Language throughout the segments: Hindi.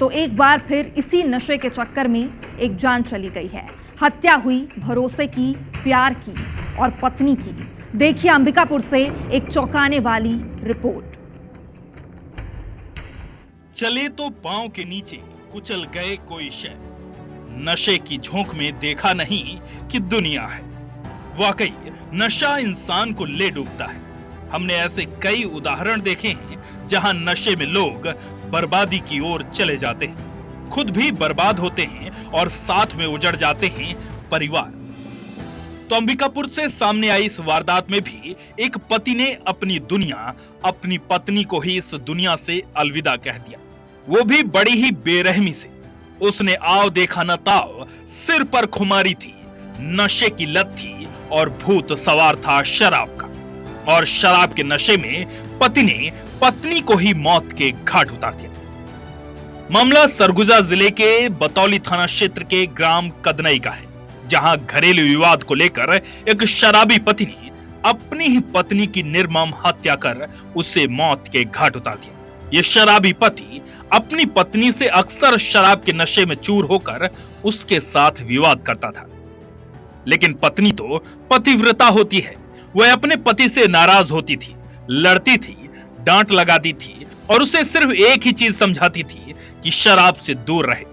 तो एक बार फिर इसी नशे के चक्कर में एक जान चली गई है। हत्या हुई भरोसे की, प्यार की और पत्नी की। देखिए अंबिकापुर से एक चौंकाने वाली रिपोर्ट। चले तो पांव के नीचे कुचल गए कोई शय, नशे की झोंक में देखा नहीं कि दुनिया है। वाकई नशा इंसान को ले डूबता है। हमने ऐसे कई उदाहरण देखे हैं जहां नशे में लोग बर्बादी की ओर चले जाते हैं, खुद भी बर्बाद होते हैं और साथ में उजड़ जाते हैं परिवार। तो अंबिकापुर से सामने आई इस वारदात में भी एक पति ने अपनी दुनिया, अपनी पत्नी को ही इस दुनिया से अलविदा कह दिया, वो भी बड़ी ही बेरहमी से। उसने आओ देखा न ताव, सिर पर खुमारी थी, नशे की लत थी और भूत सवार था शराब का। और शराब के नशे में पति ने पत्नी को ही मौत के घाट उतार दिया। मामला सरगुजा जिले के बतौली थाना क्षेत्र के ग्राम कदनई का है, जहां घरेलू विवाद को लेकर एक शराबी पति ने अपनी ही पत्नी की निर्मम हत्या कर उसे मौत के घाट उतार दिया। ये शराबी पति अपनी पत्नी से अक्सर शराब के नशे में चूर होकर उसके साथ विवाद करता था, लेकिन पत्नी तो पतिव्रता होती है। वह अपने पति से नाराज होती थी, लड़ती थी, डांट लगाती थी और उसे सिर्फ एक ही चीज समझाती थी कि शराब से दूर रहे।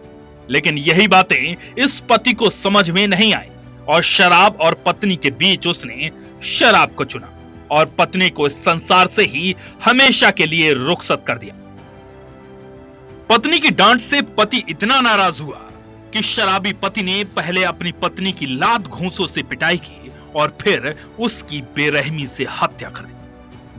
लेकिन यही बातें इस पति को समझ में नहीं आई और शराब और पत्नी के बीच उसने शराब को चुना और पत्नी को इस संसार से ही हमेशा के लिए रुखसत कर दिया। पत्नी की डांट से पति इतना नाराज हुआ कि शराबी पति ने पहले अपनी पत्नी की लात घूंसों से पिटाई की और फिर उसकी बेरहमी से हत्या कर दी।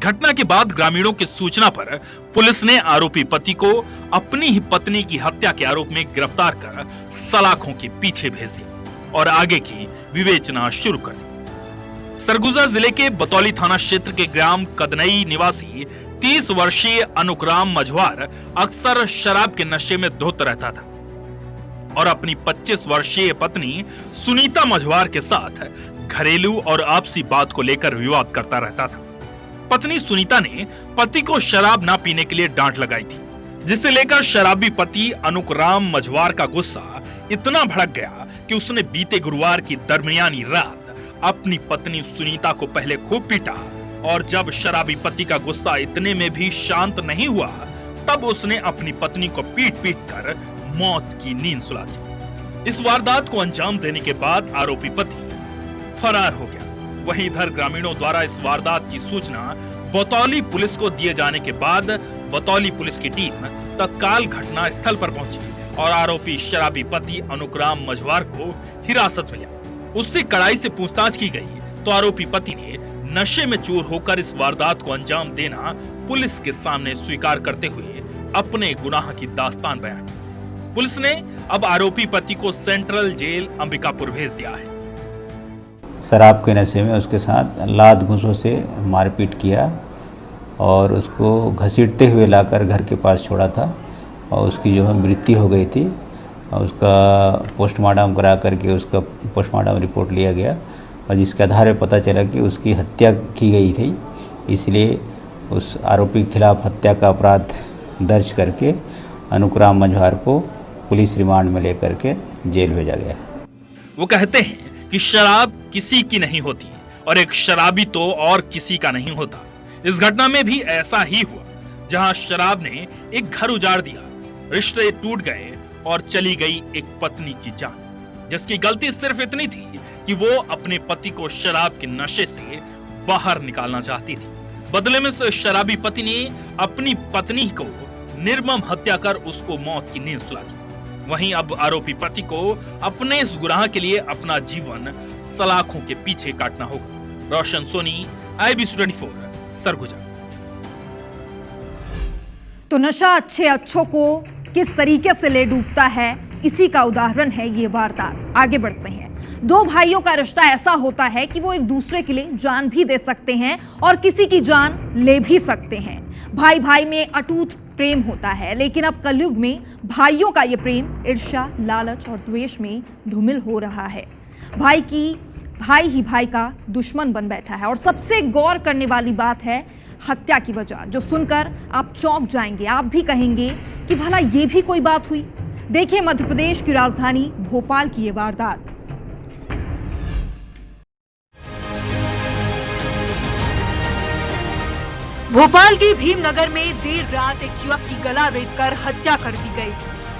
घटना के बाद ग्रामीणों की सूचना पर पुलिस ने आरोपी पति को अपनी ही पत्नी की हत्या के आरोप में गिरफ्तार कर सलाखों के पीछे भेज दिया और आगे की विवेचना शुरू कर दी। सरगुजा जिले के बतौली थाना क्षेत्र के ग्राम कदनई निवासी 30 वर्षीय अनुग्राम मझवार अक्सर शराब के नशे में धुत रहता था और अपनी 25 वर्षीय पत्नी सुनीता मझवार के साथ घरेलू और आपसी बात को लेकर विवाद करता रहता था। पत्नी सुनीता ने पति को शराब ना पीने के लिए डांट लगाई थी, जिसे लेकर शराबी पति अनुग्राम मझवार का गुस्सा इतना भड़क गया कि उसने बीते गुरुवार की दरमियानी रात अपनी पत्नी सुनीता को पहले खूब पीटा और जब शराबी पति का गुस्सा इतने में भी शांत नहीं हुआ, तब उसने अपनी पत्नी को पीट कर मौत की नींद सुला दी। इस वारदात को अंजाम देने के बाद आरोपी पति फरार हो गया। वहीं इधर ग्रामीणों द्वारा इस वारदात की सूचना बतौली पुलिस को दिए जाने के बाद बतौली पुलिस की टीम तत्काल घटना स्थल पर पहुंची और आरोपी शराबी पति अनुग्राम मझवार को हिरासत में लिया। उससे कड़ाई से पूछताछ की गई तो आरोपी पति ने नशे में चूर होकर इस वारदात को अंजाम देना पुलिस के सामने स्वीकार करते हुए अपने गुनाह की दास्तान बयान की। पुलिस ने अब आरोपी पति को सेंट्रल जेल अंबिकापुर भेज दिया है। शराब के नशे में उसके साथ लात घूंसों से मारपीट किया और उसको घसीटते हुए लाकर घर के पास छोड़ा था और उसकी जो है मृत्यु हो गई थी और उसका पोस्टमार्टम करा करके उसका पोस्टमार्टम रिपोर्ट लिया गया और जिसके आधार पर पता चला कि उसकी हत्या की गई थी। इसलिए उस आरोपी के खिलाफ हत्या का अपराध दर्ज करके अनुग्राम मझवार को पुलिस रिमांड में लेकर के जेल भेजा गया। वो कहते हैं कि शराब किसी की नहीं होती और एक शराबी तो और किसी का नहीं होता। इस घटना में भी ऐसा ही हुआ, जहां शराब ने एक घर उजाड़ दिया, रिश्ते टूट गए और चली गई एक पत्नी की जान, जिसकी गलती सिर्फ इतनी थी कि वो अपने पति को शराब के नशे से बाहर निकालना चाहती थी। बदले में शराबी पति ने अपनी पत्नी को निर्मम हत्या कर उसको मौत की नींद सुला दी। वहीं अब आरोपी पति को अपने इस गुनाह के लिए अपना जीवन सलाखों के पीछे काटना होगा। रोशन सोनी, IBC 24, सरगुजा। तो नशा अच्छों को किस तरीके से ले डूबता है, इसी का उदाहरण है ये वारदात। आगे बढ़ते हैं। दो भाइयों का रिश्ता ऐसा होता है कि वो एक दूसरे के लिए जान भी दे सकते हैं और किसी की जान ले भी सकते हैं। भाई भाई में अटूट प्रेम होता है, लेकिन अब कलयुग में भाइयों का ये प्रेम ईर्ष्या, लालच और द्वेष में धूमिल हो रहा है। भाई ही भाई का दुश्मन बन बैठा है। और सबसे गौर करने वाली बात है हत्या की वजह, जो सुनकर आप चौंक जाएंगे। आप भी कहेंगे कि भला ये भी कोई बात हुई। देखिए मध्य प्रदेश की राजधानी भोपाल की ये वारदात। भोपाल के भीमनगर में देर रात एक युवक की गला रेतकर हत्या कर दी गई।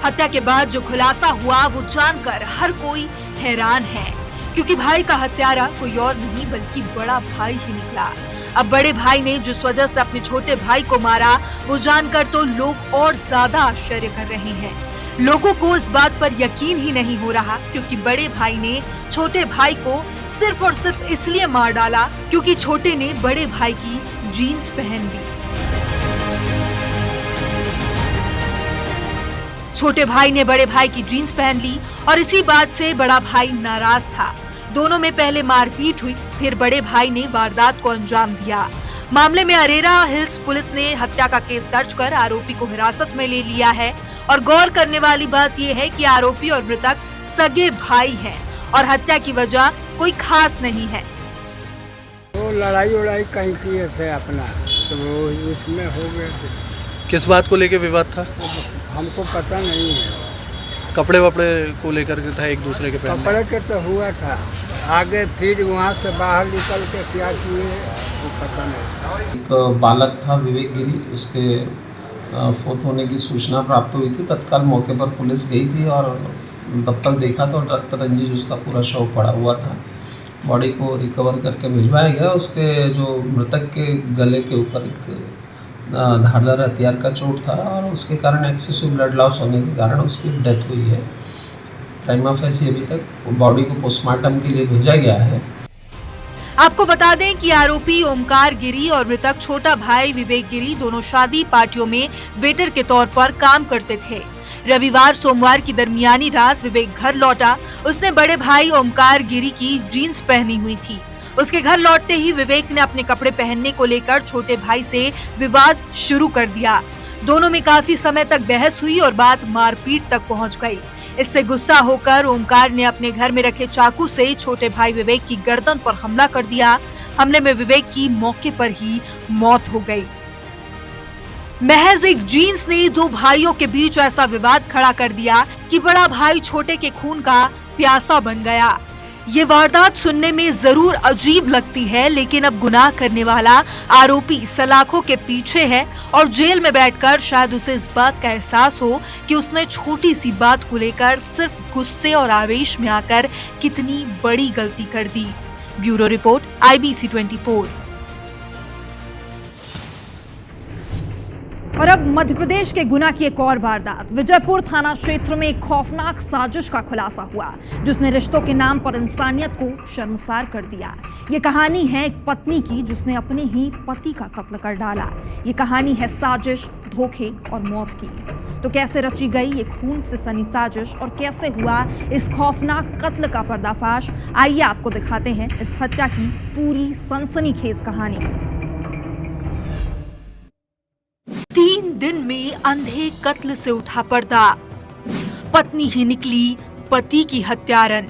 हत्या के बाद जो खुलासा हुआ वो जानकर हर कोई हैरान है, क्योंकि भाई का हत्यारा कोई और नहीं बल्कि बड़ा भाई ही निकला। अब बड़े भाई ने जिस वजह से अपने छोटे भाई को मारा वो जानकर तो लोग और ज्यादा आश्चर्य कर रहे हैं। लोगों को इस बात पर यकीन ही नहीं हो रहा, क्योंकि बड़े भाई ने छोटे भाई को सिर्फ और सिर्फ इसलिए मार डाला क्योंकि छोटे ने बड़े भाई की जीन्स पहन ली। छोटे भाई ने बड़े भाई की जीन्स पहन ली और इसी बात से बड़ा भाई नाराज था। दोनों में पहले मारपीट हुई, फिर बड़े भाई ने वारदात को अंजाम दिया। मामले में अरेरा हिल्स पुलिस ने हत्या का केस दर्ज कर आरोपी को हिरासत में ले लिया है। और गौर करने वाली बात यह है कि आरोपी और मृतक सगे भाई हैं और हत्या की वजह कोई खास नहीं है। वो लड़ाई कहीं किए थे अपना, तो वो उसमें हो गए थे। किस बात को लेके विवाद था? हमको पता नहीं है। कपड़े वपड़े को लेकर के था एक दूसरे के पहनने? कपड़े के तो हुआ था, आगे फिर वहाँ से बाहर निकल के क्या किए वो पता नहीं। एक बालक था विवेक गिरी, उसके फोत होने की सूचना प्राप्त हुई थी। तत्काल मौके पर पुलिस गई थी और तब तक देखा तो रक्त रंजित उसका पूरा शव पड़ा हुआ था। बॉडी को रिकवर करके भिजवाया गया। उसके जो मृतक के गले के ऊपर एक धारदार हथियार का चोट था और उसके कारण एक्सेसिव ब्लड लॉस होने के कारण उसकी डेथ हुई है। प्राइमा फेसी अभी तक बॉडी को पोस्टमार्टम के लिए भेजा गया है। आपको बता दें कि आरोपी ओमकार गिरी और मृतक छोटा भाई विवेक गिरी दोनों शादी पार्टियों में वेटर के तौर पर काम करते थे। रविवार सोमवार की दरमियानी रात विवेक घर लौटा। उसने बड़े भाई ओमकार गिरी की जीन्स पहनी हुई थी। उसके घर लौटते ही विवेक ने अपने कपड़े पहनने को लेकर छोटे भाई से विवाद शुरू कर दिया। दोनों में काफी समय तक बहस हुई और बात मारपीट तक पहुंच गई। इससे गुस्सा होकर ओमकार ने अपने घर में रखे चाकू से छोटे भाई विवेक की गर्दन पर हमला कर दिया। हमले में विवेक की मौके पर ही मौत हो गई। महज एक जीन्स ने दो भाइयों के बीच ऐसा विवाद खड़ा कर दिया कि बड़ा भाई छोटे के खून का प्यासा बन गया। ये वारदात सुनने में जरूर अजीब लगती है, लेकिन अब गुनाह करने वाला आरोपी सलाखों के पीछे है और जेल में बैठकर शायद उसे इस बात का एहसास हो कि उसने छोटी सी बात को लेकर सिर्फ गुस्से और आवेश में आकर कितनी बड़ी गलती कर दी। Bureau report IBC 24। और अब मध्य प्रदेश के गुना की एक और वारदात। विजयपुर थाना क्षेत्र में एक खौफनाक साजिश का खुलासा हुआ, जिसने रिश्तों के नाम पर इंसानियत को शर्मसार कर दिया। ये कहानी है एक पत्नी की जिसने अपने ही पति का कत्ल कर डाला। ये कहानी है साजिश, धोखे और मौत की। तो कैसे रची गई ये खून से सनी साजिश और कैसे हुआ इस खौफनाक कत्ल का पर्दाफाश, आइए आपको दिखाते हैं इस हत्या की पूरी सनसनीखेज कहानी। 3 दिन में अंधे कत्ल से उठा पर्दा। पत्नी ही निकली पति की हत्यारन।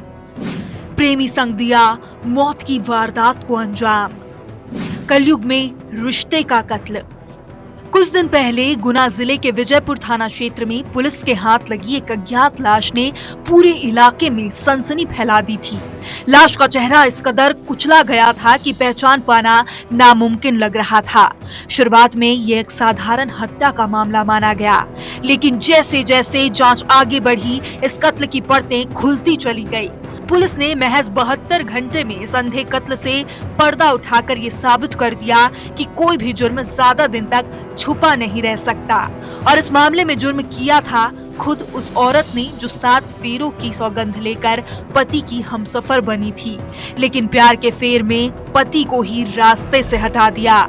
प्रेमी संग दिया मौत की वारदात को अंजाम। कलयुग में रिश्ते का कत्ल। कुछ दिन पहले गुना जिले के विजयपुर थाना क्षेत्र में पुलिस के हाथ लगी एक अज्ञात लाश ने पूरे इलाके में सनसनी फैला दी थी। लाश का चेहरा इस कदर कुचला गया था कि पहचान पाना नामुमकिन लग रहा था। शुरुआत में ये एक साधारण हत्या का मामला माना गया, लेकिन जैसे जैसे जांच आगे बढ़ी इस कत्ल की परतें खुलती चली गई। पुलिस ने महज 72 घंटे में इस अंधे कत्ल से पर्दा उठाकर ये साबित कर दिया कि कोई भी जुर्म ज्यादा दिन तक छुपा नहीं रह सकता। और इस मामले में जुर्म किया था खुद उस औरत ने जो 7 फेरों की सौगंध लेकर पति की हमसफर बनी थी, लेकिन प्यार के फेर में पति को ही रास्ते से हटा दिया।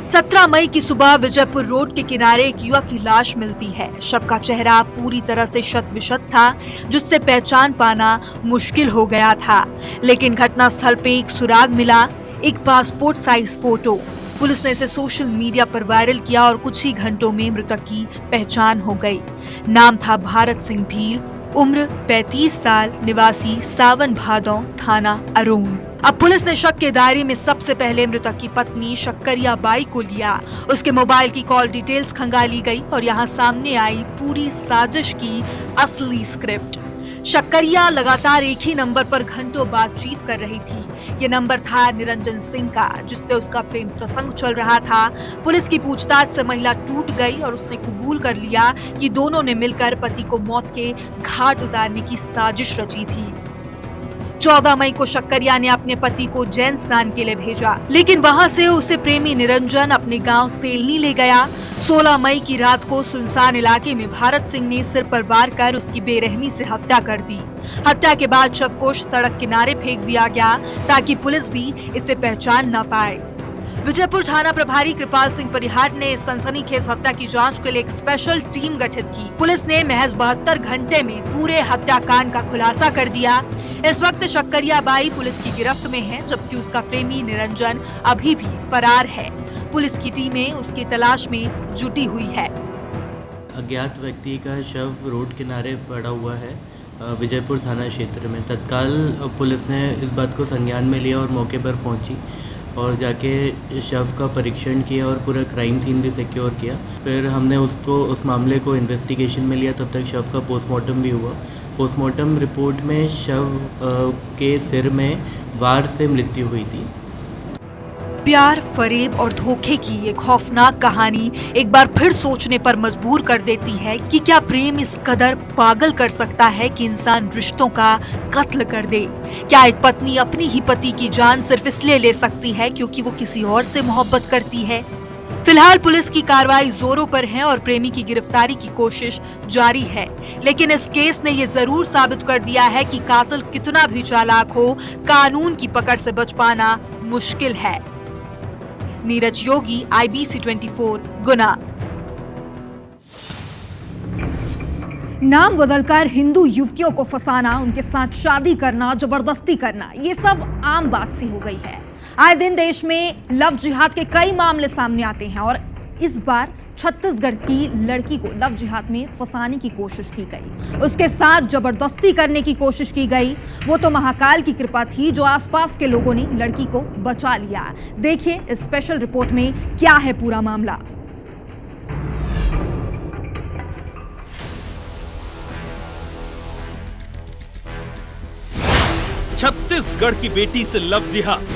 17 मई की सुबह विजयपुर रोड के किनारे एक युवक की लाश मिलती है। शव का चेहरा पूरी तरह से शत-विशत था, जिससे पहचान पाना मुश्किल हो गया था। लेकिन घटनास्थल पे एक सुराग मिला, एक पासपोर्ट साइज फोटो। पुलिस ने इसे सोशल मीडिया पर वायरल किया और कुछ ही घंटों में मृतक की पहचान हो गई। नाम था भारत सिंह भील, उम्र 35 साल, निवासी सावन भादौ, थाना अरोन। अब पुलिस ने शक के दायरे में सबसे पहले मृतक की पत्नी शक्करिया बाई को लिया। उसके मोबाइल की कॉल डिटेल्स खंगाली गई और यहाँ सामने आई पूरी साजिश की असली स्क्रिप्ट। शक्करिया लगातार एक ही नंबर पर घंटों बातचीत कर रही थी। ये नंबर था निरंजन सिंह का, जिससे उसका प्रेम प्रसंग चल रहा था। पुलिस की पूछताछ से महिला टूट गई और उसने कबूल कर लिया कि दोनों ने मिलकर पति को मौत के घाट उतारने की साजिश रची थी। 14 मई को शक्करिया ने अपने पति को जैन स्नान के लिए भेजा, लेकिन वहां से उसे प्रेमी निरंजन अपने गांव तेलनी ले गया। 16 मई की रात को सुनसान इलाके में भारत सिंह ने सिर पर वार कर उसकी बेरहमी से हत्या कर दी। हत्या के बाद शव को सड़क किनारे फेंक दिया गया ताकि पुलिस भी इसे पहचान न पाए। विजयपुर थाना प्रभारी कृपाल सिंह परिहार ने इस सनसनीखेज हत्या की जांच के लिए एक स्पेशल टीम गठित की। पुलिस ने महज 72 घंटे में पूरे हत्याकांड का खुलासा कर दिया। इस वक्त शक्करिया बाई पुलिस की गिरफ्त में है, जबकि उसका प्रेमी निरंजन अभी भी फरार है। पुलिस की टीमें उसकी तलाश में जुटी हुई है। अज्ञात व्यक्ति का शव रोड किनारे पड़ा हुआ है विजयपुर थाना क्षेत्र में। तत्काल पुलिस ने इस बात को संज्ञान में लिया और मौके पर पहुंची और जाके शव का परीक्षण किया और पूरा क्राइम सीन भी सिक्योर किया। फिर हमने उस मामले को इन्वेस्टिगेशन में लिया। तब तक शव का पोस्टमार्टम भी हुआ। पोस्टमार्टम रिपोर्ट में शव के सिर में वार से मृत्यु हुई थी। प्यार, फरेब और धोखे की ये खौफनाक कहानी एक बार फिर सोचने पर मजबूर कर देती है कि क्या प्रेम इस कदर पागल कर सकता है कि इंसान रिश्तों का कत्ल कर दे। क्या एक पत्नी अपनी ही पति की जान सिर्फ इसलिए ले सकती है क्योंकि वो किसी और से मोहब्बत करती है। फिलहाल पुलिस की कार्रवाई जोरों पर है और प्रेमी की गिरफ्तारी की कोशिश जारी है, लेकिन इस केस ने ये जरूर साबित कर दिया है कि कातिल कितना भी चालाक हो, कानून की पकड़ से बच पाना मुश्किल है। नीरज योगी, IBC 24, गुना। नाम बदलकर हिंदू युवतियों को फंसाना, उनके साथ शादी करना, जबरदस्ती करना, ये सब आम बात सी हो गई है। आए दिन देश में लव जिहाद के कई मामले सामने आते हैं और इस बार छत्तीसगढ़ की लड़की को लव जिहाद में फंसाने की कोशिश की गई, उसके साथ जबरदस्ती करने की कोशिश की गई। वो तो महाकाल की कृपा थी जो आसपास के लोगों ने लड़की को बचा लिया। देखिए इस स्पेशल रिपोर्ट में क्या है पूरा मामला। छत्तीसगढ़ की बेटी से लव जिहाद,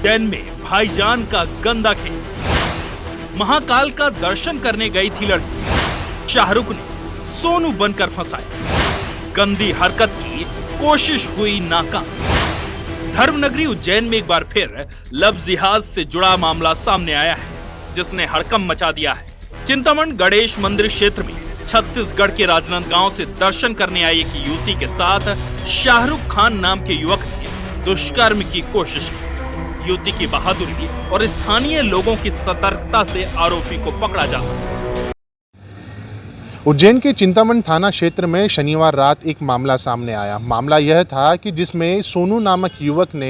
जैन में भाईजान का गंदा खेल। महाकाल का दर्शन करने गई थी लड़की, शाहरुख ने सोनू बनकर फंसाया। गंदी हरकत की कोशिश हुई नाकाम। धर्मनगरी उज्जैन में एक बार फिर लव जिहाद से जुड़ा मामला सामने आया है, जिसने हड़कंप मचा दिया है। चिंतामण गणेश मंदिर क्षेत्र में छत्तीसगढ़ के राजनांदगांव से दर्शन करने आई एक युवती के साथ शाहरुख खान नाम के युवक ने दुष्कर्म की कोशिश की। युवती की बहादुरी और स्थानीय लोगों की सतर्कता से आरोपी को पकड़ा जा सका। उज्जैन के चिंतामण थाना क्षेत्र में शनिवार रात एक मामला सामने आया। मामला यह था कि जिसमें सोनू नामक युवक ने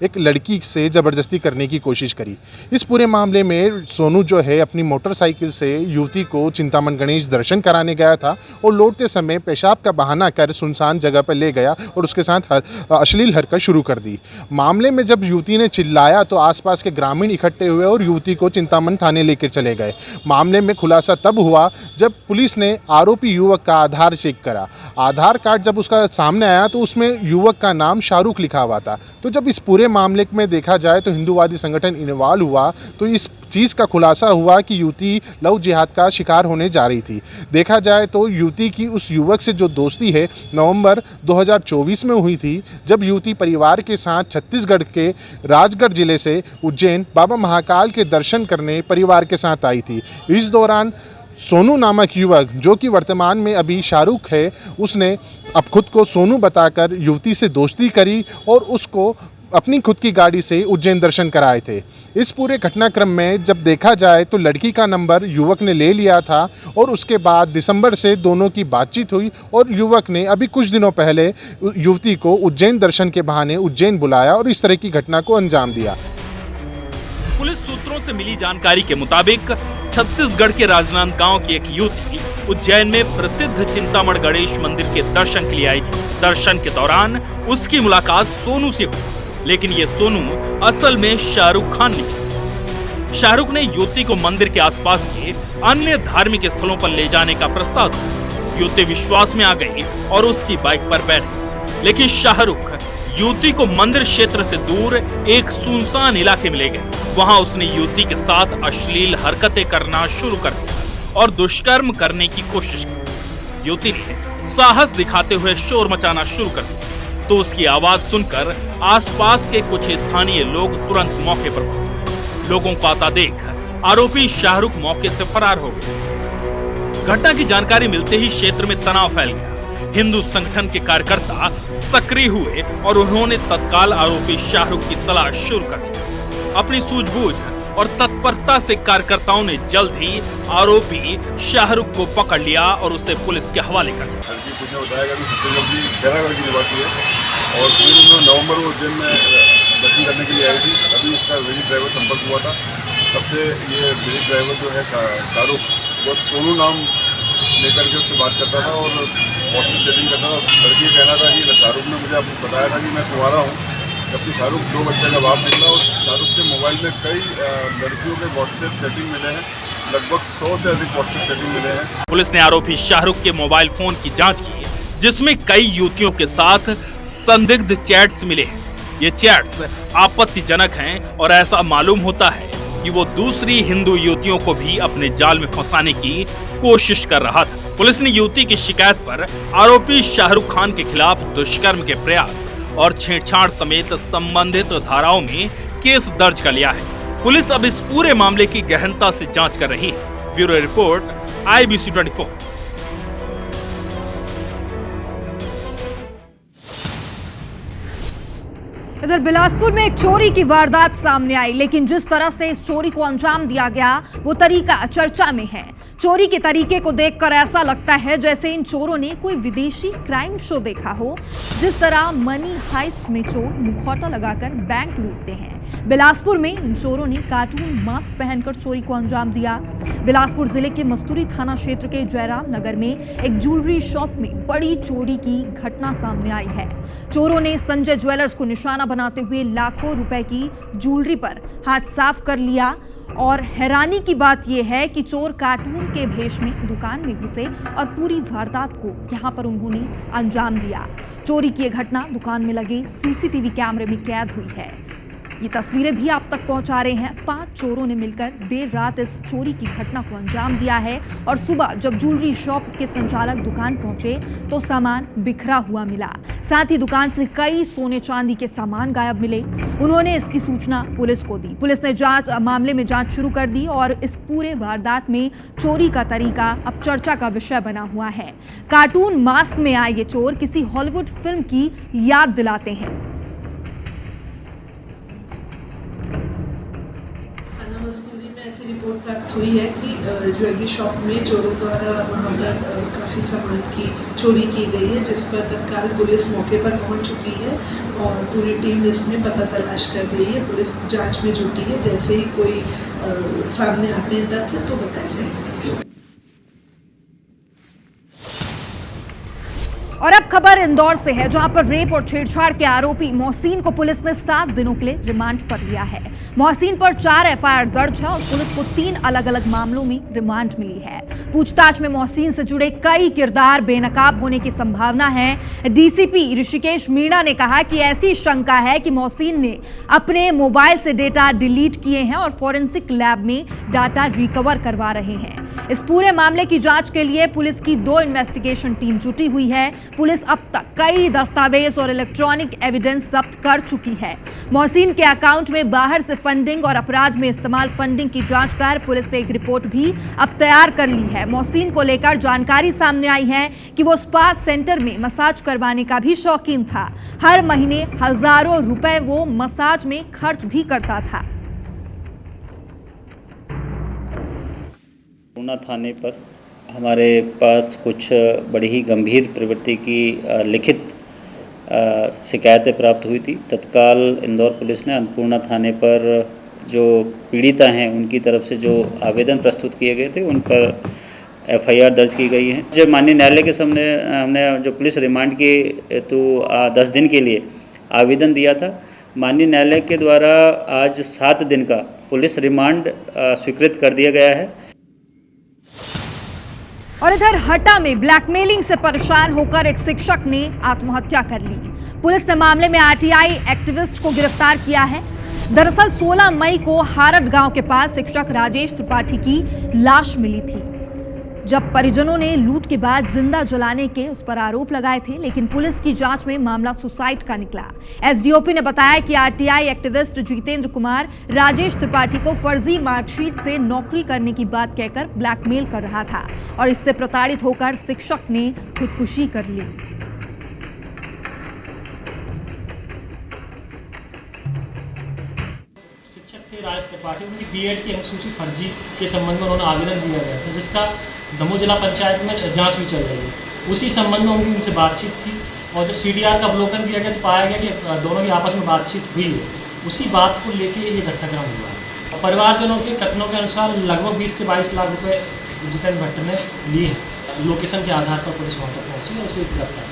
एक लड़की से ज़बरदस्ती करने की कोशिश करी। इस पूरे मामले में सोनू जो है अपनी मोटरसाइकिल से युवती को चिंतामण गणेश दर्शन कराने गया था और लौटते समय पेशाब का बहाना कर सुनसान जगह पर ले गया और उसके साथ अश्लील हरकत शुरू कर दी। मामले में जब युवती ने चिल्लाया तो आसपास के ग्रामीण इकट्ठे हुए और युवती को चिंतामण थाने लेकर चले गए। मामले में खुलासा तब हुआ जब पुलिस ने आरोपी युवक का आधार चेक करा। आधार कार्ड जब उसका सामने आया तो उसमें युवक का नाम शाहरुख लिखा हुआ था। तो जब इस पूरे मामले में देखा जाए तो हिंदूवादी संगठन इन्वॉल्व हुआ तो इस चीज़ का खुलासा हुआ कि युवती लव जिहाद का शिकार होने जा रही थी। देखा जाए तो युवती की उस युवक से जो दोस्ती है नवंबर 2024 में हुई थी, जब युवती परिवार के साथ छत्तीसगढ़ के राजगढ़ जिले से उज्जैन बाबा महाकाल के दर्शन करने परिवार के साथ आई थी। इस दौरान सोनू नामक युवक, जो कि वर्तमान में अभी शाहरुख है, उसने अब खुद को सोनू बताकर युवती से दोस्ती करी और उसको अपनी खुद की गाड़ी से उज्जैन दर्शन कराए थे। इस पूरे घटनाक्रम में जब देखा जाए तो लड़की का नंबर युवक ने ले लिया था और उसके बाद दिसंबर से दोनों की बातचीत हुई और युवक ने अभी कुछ दिनों पहले युवती को उज्जैन दर्शन के बहाने उज्जैन बुलाया और इस तरह की घटना को अंजाम दिया। पुलिस सूत्रों से मिली जानकारी के मुताबिक छत्तीसगढ़ के राजनांदगांव की एक युवती उज्जैन में प्रसिद्ध चिंतामण गणेश मंदिर के दर्शन के लिए आई थी। दर्शन के दौरान उसकी मुलाकात सोनू से हुई। लेकिन ये सोनू असल में शाहरुख खान निकला। शाहरुख ने युवती को मंदिर के आसपास के अन्य धार्मिक स्थलों पर ले जाने का प्रस्ताव दिया। युवती विश्वास में आ गई और उसकी बाइक पर बैठ गई, लेकिन शाहरुख युवती को मंदिर क्षेत्र से दूर एक सुनसान इलाके में ले गए। वहां उसने युवती के साथ अश्लील हरकतें करना शुरू कर दिया और दुष्कर्म करने की कोशिश की। युवती ने साहस दिखाते हुए शोर मचाना शुरू कर दिया, तो उसकी आवाज सुनकर आसपास के कुछ स्थानीय लोग तुरंत मौके पर पहुंचे। लोगों को आता देख आरोपी शाहरुख मौके से फरार हो गए। घटना की जानकारी मिलते ही क्षेत्र में तनाव फैल गया। हिंदू संगठन के कार्यकर्ता सक्रिय हुए और उन्होंने तत्काल आरोपी शाहरुख की तलाश शुरू कर दी। अपनी सूझबूझ और तत्परता से कार्यकर्ताओं ने जल्द ही आरोपी शाहरुख को पकड़ लिया और उसे पुलिस के हवाले कर दिया। और फिर नवंबर वो उज्जैन में दर्शन करने के लिए आई थी। अभी उसका विजिट ड्राइवर संपर्क हुआ था। तब से ये विजिट ड्राइवर जो है शाहरुख, वो सोनू नाम लेकर के उससे बात करता था और व्हाट्सएप चैटिंग करता था। लड़की का कहना था कि शाहरुख ने मुझे आपको बताया था कि मैं तुम्हारा हूँ, जबकि शाहरुख 2 बच्चे का बाप निकला। और शाहरुख के मोबाइल में कई लड़कियों के व्हाट्सएप चैटिंग मिले हैं, लगभग 100 से अधिक व्हाट्सएप चैटिंग मिले हैं। पुलिस ने आरोपी शाहरुख के मोबाइल फोन की जांच की, जिसमें कई युवतियों के साथ संदिग्ध चैट्स मिले हैं। ये चैट्स आपत्तिजनक हैं और ऐसा मालूम होता है कि वो दूसरी हिंदू युवतियों को भी अपने जाल में फंसाने की कोशिश कर रहा था। पुलिस ने युवती की शिकायत पर आरोपी शाहरुख खान के खिलाफ दुष्कर्म के प्रयास और छेड़छाड़ समेत संबंधित धाराओं में केस दर्ज कर लिया है। पुलिस अब इस पूरे मामले की गहनता से जांच कर रही है। Bureau report, IBC 24। इधर बिलासपुर में एक चोरी की वारदात सामने आई, लेकिन जिस तरह से इस चोरी को अंजाम दिया गया वो तरीका चर्चा में है। चोरी के तरीके को देखकर ऐसा लगता है जैसे इन चोरों ने कोई विदेशी क्राइम शो देखा हो। जिस तरह मनी हाइस्ट में चोर मुखौटा लगाकर बैंक लूटते हैं, बिलासपुर में इन चोरों ने कार्टून मास्क पहनकर चोरी को अंजाम दिया। बिलासपुर जिले के मस्तूरी थाना क्षेत्र के जयराम नगर में एक ज्वेलरी शॉप में बड़ी चोरी की घटना सामने आई है। चोरों ने संजय ज्वेलर्स को निशाना बनाते हुए लाखों रुपए की ज्वेलरी पर हाथ साफ कर लिया। और हैरानी की बात यह है कि चोर कार्टून के भेष में दुकान में घुसे और पूरी वारदात को यहां पर उन्होंने अंजाम दिया। चोरी की यह घटना दुकान में लगे CCTV कैमरे में कैद हुई है। ये तस्वीरें भी आप तक पहुंचा रहे हैं। 5 चोरों ने मिलकर देर रात इस चोरी की घटना को अंजाम दिया है और सुबह जब ज्वेलरी शॉप के संचालक दुकान पहुंचे तो सामान बिखरा हुआ मिला। साथ ही दुकान से कई सोने चांदी के सामान गायब मिले। उन्होंने इसकी सूचना पुलिस को दी। पुलिस ने मामले में जांच शुरू कर दी और इस पूरे वारदात में चोरी का तरीका अब चर्चा का विषय बना हुआ है। कार्टून मास्क में आए ये चोर किसी हॉलीवुड फिल्म की याद दिलाते हैं। ऐसी रिपोर्ट प्राप्त हुई है कि ज्वेलरी शॉप में चोरों द्वारा वहाँ पर काफ़ी सामान की चोरी की गई है, जिस पर तत्काल पुलिस मौके पर पहुँच चुकी है और पूरी टीम इसमें पता तलाश कर रही है। पुलिस जांच में जुटी है। जैसे ही कोई सामने आते हैं तथ्य तो बताए जाएंगे। और अब खबर इंदौर से है, जहां पर रेप और छेड़छाड़ के आरोपी मोहसिन को पुलिस ने 7 दिनों के लिए रिमांड पर लिया है। मोहसिन पर 4 FIR दर्ज है और पुलिस को 3 अलग अलग मामलों में रिमांड मिली है। पूछताछ में मोहसिन से जुड़े कई किरदार बेनकाब होने की संभावना है। DCP ऋषिकेश मीणा ने कहा कि ऐसी शंका है कि मोहसिन ने अपने मोबाइल से डेटा डिलीट किए हैं और फॉरेंसिक लैब में डाटा रिकवर करवा रहे हैं। इस पूरे मामले की जांच के लिए पुलिस की 2 इन्वेस्टिगेशन टीम जुटी हुई है। पुलिस अब तक कई दस्तावेज और इलेक्ट्रॉनिक एविडेंस जब्त कर चुकी है। मोहसिन के अकाउंट में बाहर से फंडिंग और अपराध में इस्तेमाल फंडिंग की जांच कर पुलिस ने एक रिपोर्ट भी अब तैयार कर ली है। मोहसिन को लेकर जानकारी सामने आई है कि वो स्पा सेंटर में मसाज करवाने का भी शौकीन था। हर महीने हजारों रुपए वो मसाज में खर्च भी करता था। पूना थाने पर हमारे पास कुछ बड़ी ही गंभीर प्रवृत्ति की लिखित शिकायतें प्राप्त हुई थी। तत्काल इंदौर पुलिस ने अन्नपूर्णा थाने पर जो पीड़िता हैं उनकी तरफ से जो आवेदन प्रस्तुत किए गए थे उन पर FIR दर्ज की गई है। जो माननीय न्यायालय के सामने हमने जो पुलिस रिमांड के हेतु 10 दिन के लिए आवेदन दिया था, माननीय न्यायालय के द्वारा आज 7 दिन का पुलिस रिमांड स्वीकृत कर दिया गया है। और इधर हटा में ब्लैकमेलिंग से परेशान होकर एक शिक्षक ने आत्महत्या कर ली। पुलिस ने मामले में आरटीआई एक्टिविस्ट को गिरफ्तार किया है। दरअसल 16 मई को हारड गांव के पास शिक्षक राजेश त्रिपाठी की लाश मिली थी, जब परिजनों ने लूट के बाद जिंदा जलाने के उस पर आरोप लगाए थे, लेकिन पुलिस की जांच में मामला सुसाइड का निकला। एसडीओपी ने बताया कि आरटीआई एक्टिविस्ट जितेंद्र कुमार राजेश त्रिपाठी को फर्जी मार्कशीट से नौकरी करने की बात कहकर ब्लैकमेल कर रहा था और इससे प्रताड़ित होकर शिक्षक ने खुदकुशी कर ली। शिक्षक थे राजेश त्रिपाठी, उनकी बीएड की अनुसूची फर्जी के संबंध में उन्होंने आवेदन दिया गया था, जिसका दमोह जिला पंचायत में जांच भी चल रही है। उसी संबंध में उनसे बातचीत थी और जब सीडीआर का अवलोकन किया गया तो पाया गया कि दोनों की आपस में बातचीत हुई है। उसी बात को लेके ये घटनाक्रम हुआ है। परिवारजनों के कथनों के अनुसार लगभग 20 से 22 लाख रुपए जितेंद्र भट्ट ने लिए हैं। लोकेशन के आधार पर पुलिस वहाँ तक पहुँची और उसे गिरफ्तार